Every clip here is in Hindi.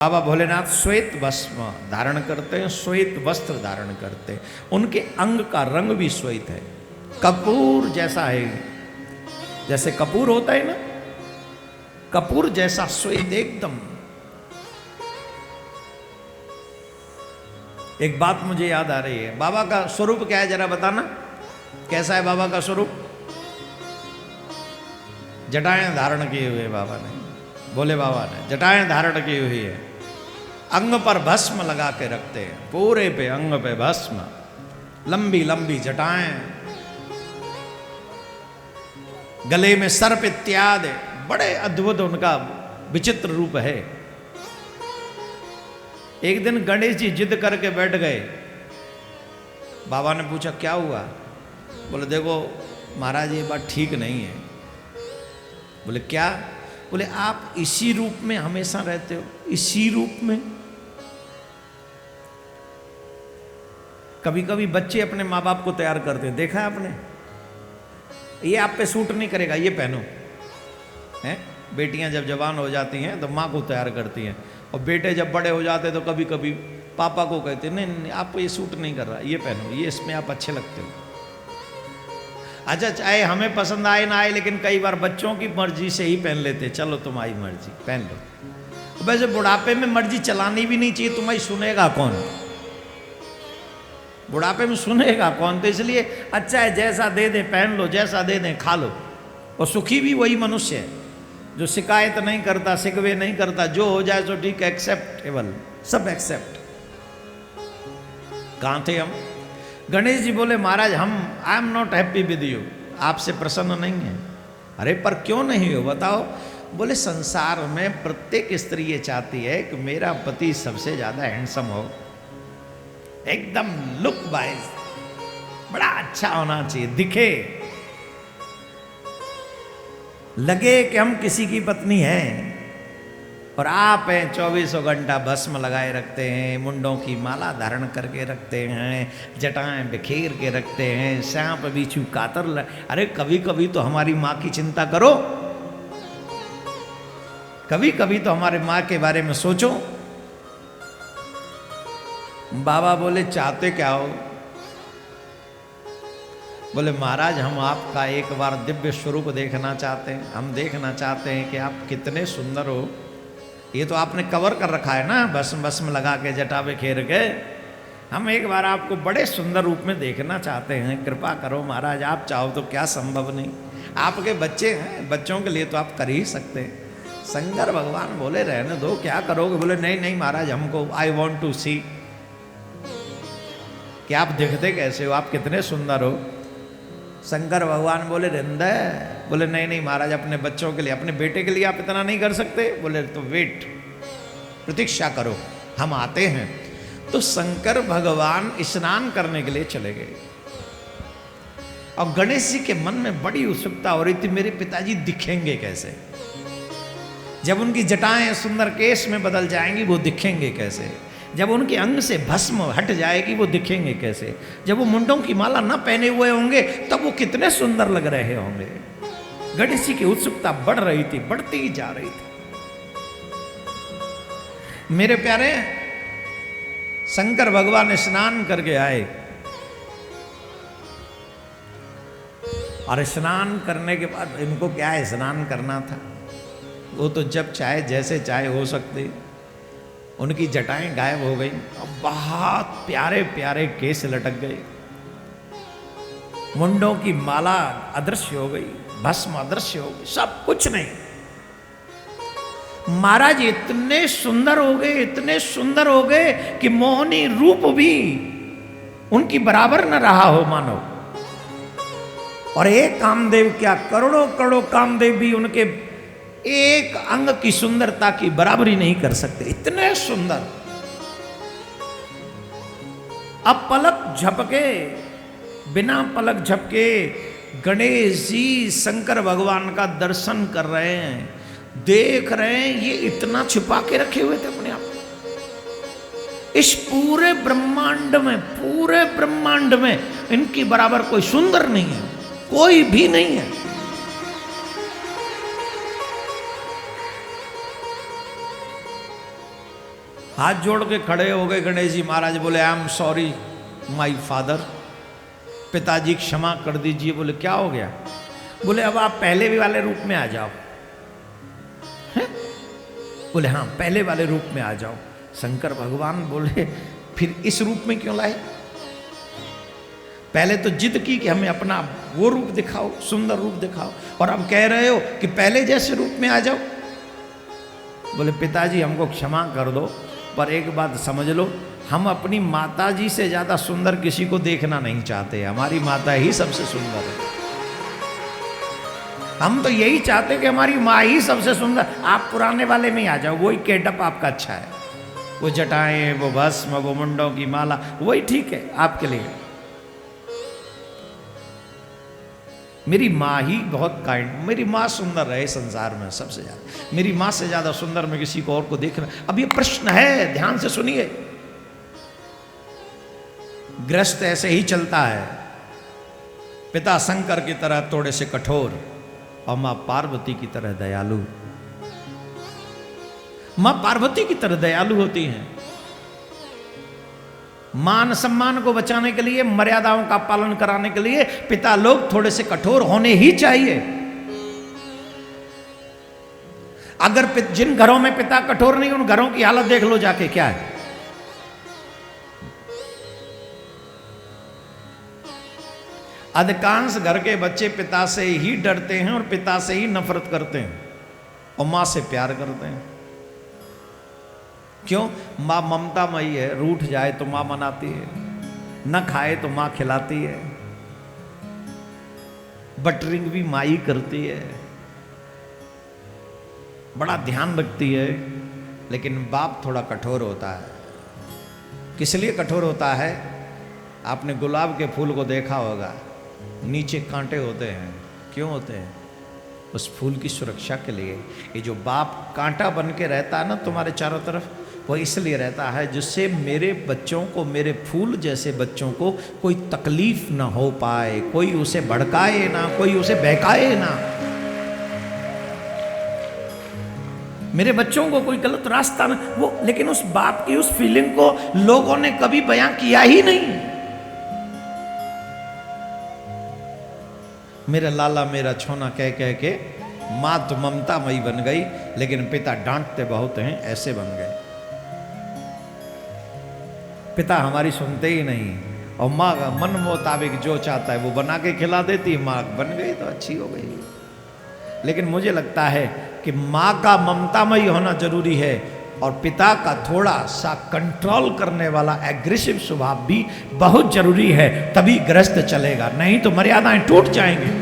बाबा भोलेनाथ श्वेत भस्म धारण करते हैं, श्वेत वस्त्र धारण करते हैं। उनके अंग का रंग भी श्वेत है, कपूर जैसा है। जैसे कपूर होता है ना, कपूर जैसा श्वेत एकदम। एक बात मुझे याद आ रही है, बाबा का स्वरूप क्या है जरा बताना, कैसा है बाबा का स्वरूप? जटाएं धारण किए हुए बाबा ने, बोले बाबा ने जटाएं धारण की हुई है, अंग पर भस्म लगा के रखते हैं, पूरे पे अंग पे भस्म, लंबी लंबी जटाएं, गले में सर्प इत्यादि, बड़े अद्भुत उनका विचित्र रूप है। एक दिन गणेश जी जिद करके बैठ गए। बाबा ने पूछा क्या हुआ? बोले देखो महाराज ये बात ठीक नहीं है। बोले क्या? बोले आप इसी रूप में हमेशा रहते हो, इसी रूप में। कभी कभी बच्चे अपने माँ बाप को तैयार करते हैं, देखा है आपने? ये आप पे सूट नहीं करेगा, ये पहनो। हैं? बेटियां जब जवान हो जाती हैं तो माँ को तैयार करती हैं, और बेटे जब बड़े हो जाते हैं तो कभी कभी पापा को कहते हैं नहीं नहीं आपको ये सूट नहीं कर रहा, ये पहनो, ये इसमें आप अच्छे लगते हो। अच्छा चाहे हमें पसंद आए ना आए, लेकिन कई बार बच्चों की मर्जी से ही पहन लेते, चलो तुम्हारी मर्जी पहन लो। वैसे बुढ़ापे में मर्जी चलानी भी नहीं चाहिए, तुम्हारी सुनेगा कौन? बुढ़ापे में सुनेगा कौन? तो इसलिए अच्छा है जैसा दे दें पहन लो, जैसा दे दें खा लो। और सुखी भी वही मनुष्य है जो शिकायत नहीं करता, शिकवे नहीं करता, जो हो जाए तो ठीक, एक्सेप्टेबल, सब एक्सेप्ट। कहाँ थे हम? गणेश जी बोले महाराज हम I am not happy with you, आपसे प्रसन्न नहीं है। अरे पर क्यों नहीं हो बताओ? बोले संसार में प्रत्येक स्त्री ये चाहती है कि मेरा पति सबसे ज्यादा हैंडसम हो, एकदम लुक वाइज बड़ा अच्छा होना चाहिए, दिखे, लगे कि हम किसी की पत्नी हैं। और आप हैं 24 घंटा भस्म लगाए रखते हैं, मुंडों की माला धारण करके रखते हैं, जटाएं बिखेर के रखते हैं, सांप बिच्छू कातर। अरे कभी कभी तो हमारी माँ की चिंता करो, कभी कभी तो हमारे माँ के बारे में सोचो। बाबा बोले चाहते क्या हो? बोले महाराज हम आपका एक बार दिव्य स्वरूप देखना चाहते हैं, हम देखना चाहते हैं कि आप कितने सुंदर हो। ये तो आपने कवर कर रखा है ना, भस्म भस्म लगा के जटा पे खेर के। हम एक बार आपको बड़े सुंदर रूप में देखना चाहते हैं, कृपा करो महाराज, आप चाहो तो क्या संभव नहीं? आपके बच्चे हैं, बच्चों के लिए तो आप कर ही सकते हैं। शंकर भगवान बोले रहने दो, क्या करोगे? बोले नहीं नहीं महाराज हमको आई वॉन्ट टू सी कि आप दिखते कैसे हो, आप कितने सुंदर हो। शंकर भगवान बोले रिंदे, बोले नहीं नहीं महाराज अपने बच्चों के लिए, अपने बेटे के लिए आप इतना नहीं कर सकते? बोले तो वेट, प्रतीक्षा करो, हम आते हैं। तो शंकर भगवान स्नान करने के लिए चले गए, और गणेश जी के मन में बड़ी उत्सुकता हो रही थी, मेरे पिताजी दिखेंगे कैसे? जब उनकी जटाएं सुंदर केश में बदल जाएंगी वो दिखेंगे कैसे? जब उनके अंग से भस्म हट जाएगी वो दिखेंगे कैसे? जब वो मुंडों की माला न पहने हुए होंगे तब वो कितने सुंदर लग रहे होंगे। गणेश जी की उत्सुकता बढ़ रही थी, बढ़ती ही जा रही थी। मेरे प्यारे शंकर भगवान स्नान करके आए, और स्नान करने के बाद इनको क्या है, स्नान करना था, वो तो जब चाहे जैसे चाहे हो सकते। उनकी जटाएं गायब हो गई, और बहुत प्यारे प्यारे केस लटक गए, मुंडों की माला अदृश्य हो गई, भस्म अदृश्य हो गई, सब कुछ नहीं। महाराज इतने सुंदर हो गए, इतने सुंदर हो गए कि मोहनी रूप भी उनकी बराबर न रहा हो मानो। और एक कामदेव क्या, करोड़ों करोड़ों कामदेव भी उनके एक अंग की सुंदरता की बराबरी नहीं कर सकते, इतने सुंदर। अब पलक झपके, बिना पलक झपके गणेश जी शंकर भगवान का दर्शन कर रहे हैं, देख रहे हैं। ये इतना छुपा के रखे हुए थे अपने आप। इस पूरे ब्रह्मांड में, पूरे ब्रह्मांड में इनकी बराबर कोई सुंदर नहीं है, कोई भी नहीं है। हाथ जोड़ के खड़े हो गए गणेश जी महाराज। बोले I am sorry my father, पिताजी क्षमा कर दीजिए। बोले क्या हो गया? बोले अब आप पहले भी वाले रूप में आ जाओ। है? बोले हाँ पहले वाले रूप में आ जाओ। शंकर भगवान बोले फिर इस रूप में क्यों लाए? पहले तो जिद की कि हमें अपना वो रूप दिखाओ, सुंदर रूप दिखाओ, और अब कह रहे हो कि पहले जैसे रूप में आ जाओ। बोले पिताजी हमको क्षमा कर दो, पर एक बात समझ लो, हम अपनी माता जी से ज्यादा सुंदर किसी को देखना नहीं चाहते। हमारी माता ही सबसे सुंदर है। हम तो यही चाहते कि हमारी माँ ही सबसे सुंदर। आप पुराने वाले में ही आ जाओ, वही केटअप आपका अच्छा है, वो जटाएं, वो भस्म, वो मुंडों की माला, वही ठीक है आपके लिए। मेरी माँ ही बहुत काइंड, मेरी माँ सुंदर रहे संसार में सबसे ज्यादा। मेरी माँ से ज्यादा सुंदर मैं किसी को और को देखना। अब ये प्रश्न है, ध्यान से सुनिए। गृहस्थ ऐसे ही चलता है, पिता शंकर की तरह थोड़े से कठोर और मां पार्वती की तरह दयालु। मां पार्वती की तरह दयालु होती हैं। मान सम्मान को बचाने के लिए, मर्यादाओं का पालन कराने के लिए पिता लोग थोड़े से कठोर होने ही चाहिए। अगर जिन घरों में पिता कठोर नहीं, उन घरों की हालत देख लो जाके क्या है। अधिकांश घर के बच्चे पिता से ही डरते हैं और पिता से ही नफरत करते हैं और मां से प्यार करते हैं। क्यों? मां ममतामयी है, रूठ जाए तो मां मनाती है, न खाए तो मां खिलाती है, बटरिंग भी मां ही करती है, बड़ा ध्यान रखती है। लेकिन बाप थोड़ा कठोर होता है। किस लिए कठोर होता है? आपने गुलाब के फूल को देखा होगा, नीचे कांटे होते हैं। क्यों होते हैं? उस फूल की सुरक्षा के लिए। ये जो बाप कांटा बन के रहता है ना तुम्हारे चारों तरफ, वो इसलिए रहता है जिससे मेरे बच्चों को, मेरे फूल जैसे बच्चों को कोई तकलीफ ना हो पाए, कोई उसे भड़काए ना, कोई उसे बहकाए ना, मेरे बच्चों को कोई गलत रास्ता ना वो। लेकिन उस बाप की उस फीलिंग को लोगों ने कभी बयां किया ही नहीं। मेरा लाला मेरा छोना कह कह के मां तो ममतामयी बन गई, लेकिन पिता डांटते बहुत हैं, ऐसे बन गए। पिता हमारी सुनते ही नहीं, और माँ का मन मुताबिक जो चाहता है वो बना के खिला देती। माँ बन गई तो अच्छी हो गई। लेकिन मुझे लगता है कि माँ का ममतामयी होना जरूरी है, और पिता का थोड़ा सा कंट्रोल करने वाला एग्रेसिव स्वभाव भी बहुत जरूरी है। तभी गृहस्थ चलेगा, नहीं तो मर्यादाएं टूट जाएंगी।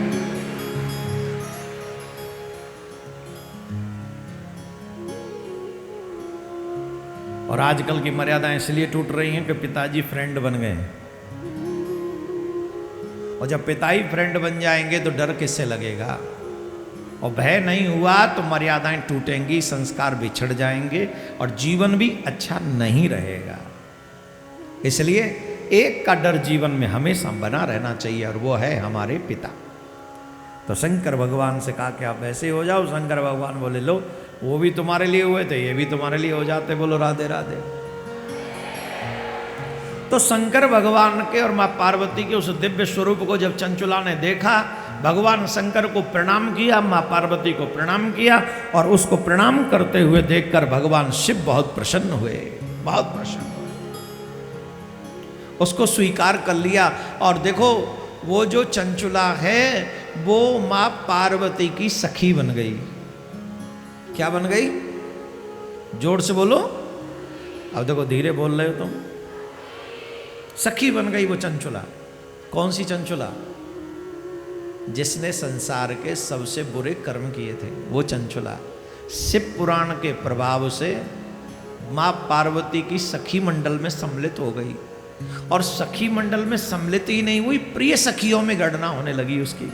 और आजकल की मर्यादाएं इसलिए टूट रही हैं कि पिताजी फ्रेंड बन गए हैं। और जब पिता ही फ्रेंड बन जाएंगे तो डर किससे लगेगा? और भय नहीं हुआ तो मर्यादाएं टूटेंगी, संस्कार बिछड़ जाएंगे और जीवन भी अच्छा नहीं रहेगा। इसलिए एक का डर जीवन में हमेशा बना रहना चाहिए, और वो है हमारे पिता। तो शंकर भगवान से कहा कि आप ऐसे हो जाओ। शंकर भगवान बोले लो, वो भी तुम्हारे लिए हुए थे, ये भी तुम्हारे लिए हो जाते। बोलो राधे राधे। तो शंकर भगवान के और मां पार्वती के उस दिव्य स्वरूप को जब चंचुला ने देखा, भगवान शंकर को प्रणाम किया, मां पार्वती को प्रणाम किया, और उसको प्रणाम करते हुए देखकर भगवान शिव बहुत प्रसन्न हुए, बहुत प्रसन्न हुए, उसको स्वीकार कर लिया। और देखो वो जो चंचुला है वो मां पार्वती की सखी बन गई। क्या बन गई? जोर से बोलो। अब देखो धीरे बोल रहे हो तुम। सखी बन गई वो चंचुला। कौन सी चंचुला? जिसने संसार के सबसे बुरे कर्म किए थे, वो चंचुला शिव पुराण के प्रभाव से मां पार्वती की सखी मंडल में सम्मिलित हो गई। और सखी मंडल में सम्मिलित ही नहीं हुई, प्रिय सखियों में गणना होने लगी उसकी।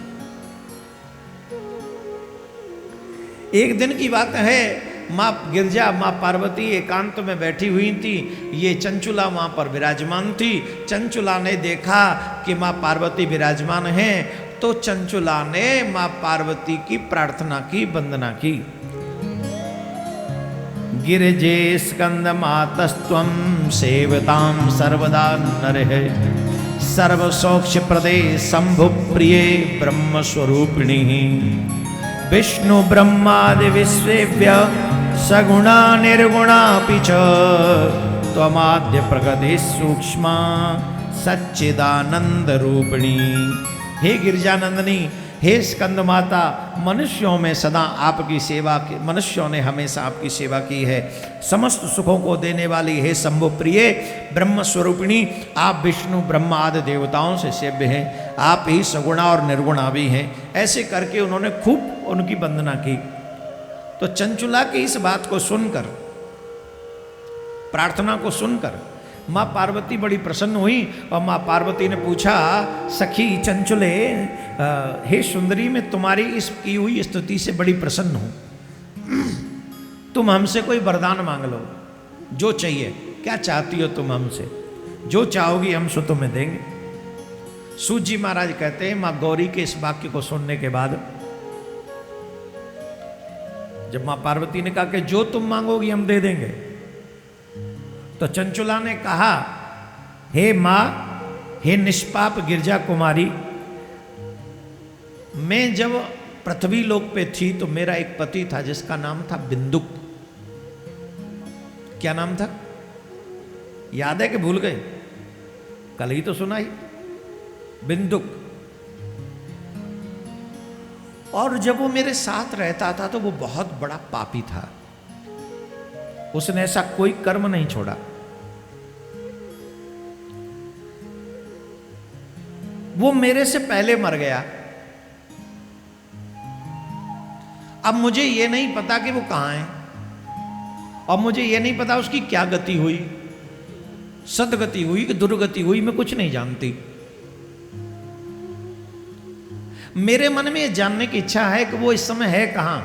एक दिन की बात है, माँ गिरजा, माँ पार्वती एकांत में बैठी हुई थी। ये चंचुला वहाँ पर विराजमान थी। चंचुला ने देखा कि माँ पार्वती विराजमान हैं, तो चंचुला ने माँ पार्वती की प्रार्थना की, वंदना की। गिरिजे स्कंद मातस्त्वं सेवतां सर्वदा नरः सर्वसौक्ष्य प्रदे शंभु प्रिये ब्रह्म स्वरूपिणी विष्णु ब्रह्मादि विश्वेभ्य सगुणा निर्गुणापि च त्वमाद्य प्रकृति सूक्ष्मा सच्चिदानंद रूपिणी। हे गिरिजानंदनी, हे स्कंद माता, मनुष्यों में सदा आपकी सेवा की, मनुष्यों ने हमेशा आपकी सेवा की है। समस्त सुखों को देने वाली हे शंभु प्रिय ब्रह्म स्वरूपिणी, आप विष्णु ब्रह्मा आदि देवताओं से सेव्य हैं। आप ही सगुणा और निर्गुणा भी हैं। ऐसे करके उन्होंने खूब उनकी वंदना की। तो चंचुला की इस बात को सुनकर, प्रार्थना को सुनकर माँ पार्वती बड़ी प्रसन्न हुई और माँ पार्वती ने पूछा, सखी चंचुले, हे सुंदरी, मैं तुम्हारी इस की हुई स्तुति से बड़ी प्रसन्न हूँ। तुम हमसे कोई वरदान मांग लो, जो चाहिए। क्या चाहती हो तुम हमसे? जो चाहोगी हम सो तुम्हें देंगे। सूत जी महाराज कहते हैं, माँ गौरी के इस वाक्य को सुनने के बाद जब माँ पार्वती ने कहा कि जो तुम मांगोगी हम दे देंगे, तो चंचुला ने कहा, हे मां, हे निष्पाप गिरजा कुमारी, मैं जब पृथ्वी लोक पे थी तो मेरा एक पति था जिसका नाम था बिंदुक। क्या नाम था? याद है कि भूल गए? कल ही तो सुना ही, बिंदुक। और जब वो मेरे साथ रहता था तो वो बहुत बड़ा पापी था। उसने ऐसा कोई कर्म नहीं छोड़ा। वो मेरे से पहले मर गया। अब मुझे ये नहीं पता कि वो कहां है, और मुझे ये नहीं पता उसकी क्या गति हुई, सदगति हुई कि दुर्गति हुई, मैं कुछ नहीं जानती। मेरे मन में ये जानने की इच्छा है कि वो इस समय है कहां,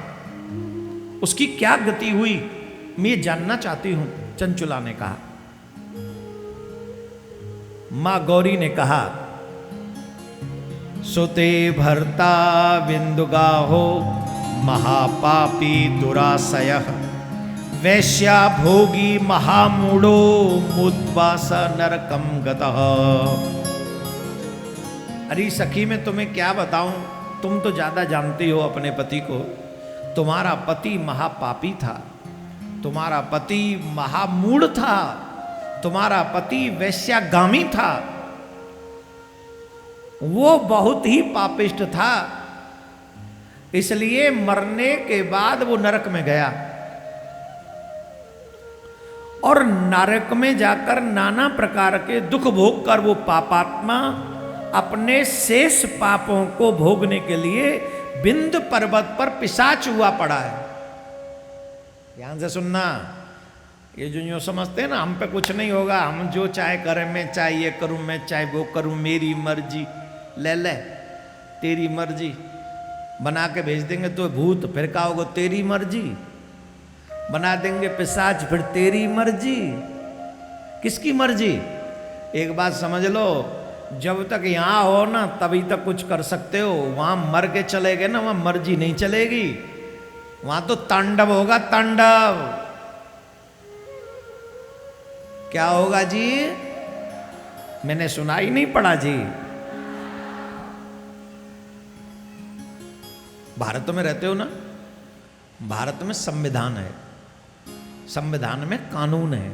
उसकी क्या गति हुई, मैं ये जानना चाहती हूं। चंचुला ने कहा। मां गौरी ने कहा, सुते भर्ता बिंदुगाहो महापापी दुराशयः वैश्या भोगी महामूढ़ो मुद्वास नरकम गतः। अरे सखी, मैं तुम्हें क्या बताऊं, तुम तो ज्यादा जानती हो अपने पति को। तुम्हारा पति महापापी था, तुम्हारा पति महामूढ़ था, तुम्हारा पति वैश्यागामी था, वो बहुत ही पापिष्ट था। इसलिए मरने के बाद वो नरक में गया, और नरक में जाकर नाना प्रकार के दुख भोग कर वो पापात्मा अपने शेष पापों को भोगने के लिए बिंद पर्वत पर पिशाच हुआ पड़ा है। ध्यान से सुनना, ये जो यूं समझते हैं ना हम पे कुछ नहीं होगा, हम जो चाहे करें, मैं चाहे ये करूं, मैं चाहे वो करूं, मेरी मर्जी, ले ले तेरी मर्जी बना के भेज देंगे तो भूत, फिर क्या होगा, तेरी मर्जी बना देंगे पिशाच, फिर तेरी मर्जी। किसकी मर्जी? एक बात समझ लो, जब तक यहां हो ना तभी तक कुछ कर सकते हो। वहां मर के चले गए ना, वहां मर्जी नहीं चलेगी, वहां तो तांडव होगा, तांडव। क्या होगा जी? मैंने सुना ही नहीं पड़ा जी। भारत में रहते हो ना, भारत में संविधान है, संविधान में कानून है।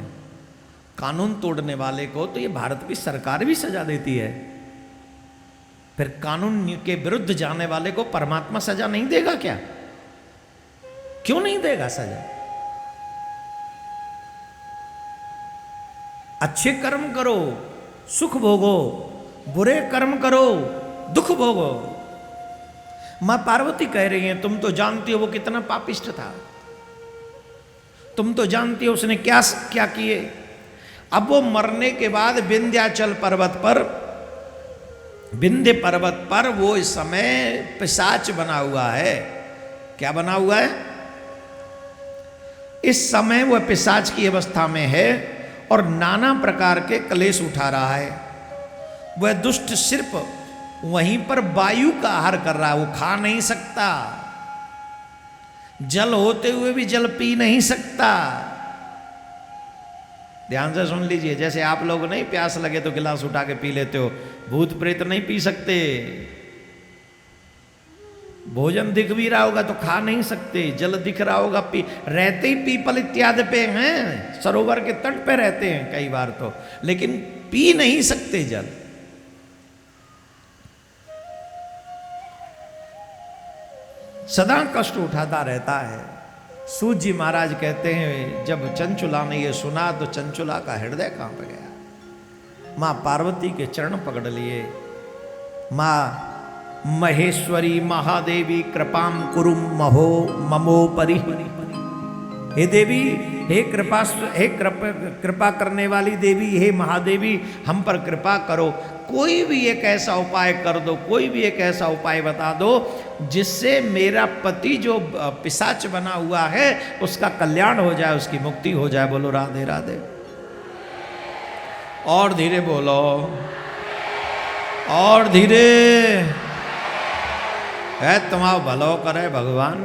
कानून तोड़ने वाले को तो ये भारत की सरकार भी सजा देती है, फिर कानून के विरुद्ध जाने वाले को परमात्मा सजा नहीं देगा क्या? क्यों नहीं देगा सजा? अच्छे कर्म करो, सुख भोगो, बुरे कर्म करो, दुख भोगो। मां पार्वती कह रही हैं, तुम तो जानती हो वो कितना पापिष्ट था, तुम तो जानती हो उसने क्या क्या किए। अब वो मरने के बाद विंध्याचल पर्वत पर, विंध्य पर्वत पर वो इस समय पिशाच बना हुआ है। क्या बना हुआ है? इस समय वह पिशाच की अवस्था में है और नाना प्रकार के क्लेश उठा रहा है। वह दुष्ट सिर्फ वहीं पर वायु का आहार कर रहा है, वो खा नहीं सकता, जल होते हुए भी जल पी नहीं सकता, ध्यान से सुन लीजिए, जैसे आप लोग नहीं प्यास लगे तो गिलास उठा के पी लेते हो, भूत प्रेत नहीं पी सकते। भोजन दिख भी रहा होगा तो खा नहीं सकते, जल दिख रहा होगा पी, रहते ही पीपल इत्यादि पे हैं, सरोवर के तट पे रहते हैं कई बार तो, लेकिन पी नहीं सकते जल। सदा कष्ट उठाता रहता है। सूत जी महाराज कहते हैं जब चंचुला ने ये सुना तो चंचुला का हृदय कांप गया। माँ पार्वती के चरण पकड़ लिए, माँ महेश्वरी महादेवी कृपाम कुरुम महो ममोपरि। हे देवी, हे कृपा करने वाली देवी, हे महादेवी हम पर कृपा करो, कोई भी एक ऐसा उपाय कर दो, कोई भी एक ऐसा उपाय बता दो जिससे मेरा पति जो पिशाच बना हुआ है उसका कल्याण हो जाए, उसकी मुक्ति हो जाए। बोलो राधे राधे। और धीरे बोलो, और धीरे। है तुम्हारा भलो करे भगवान।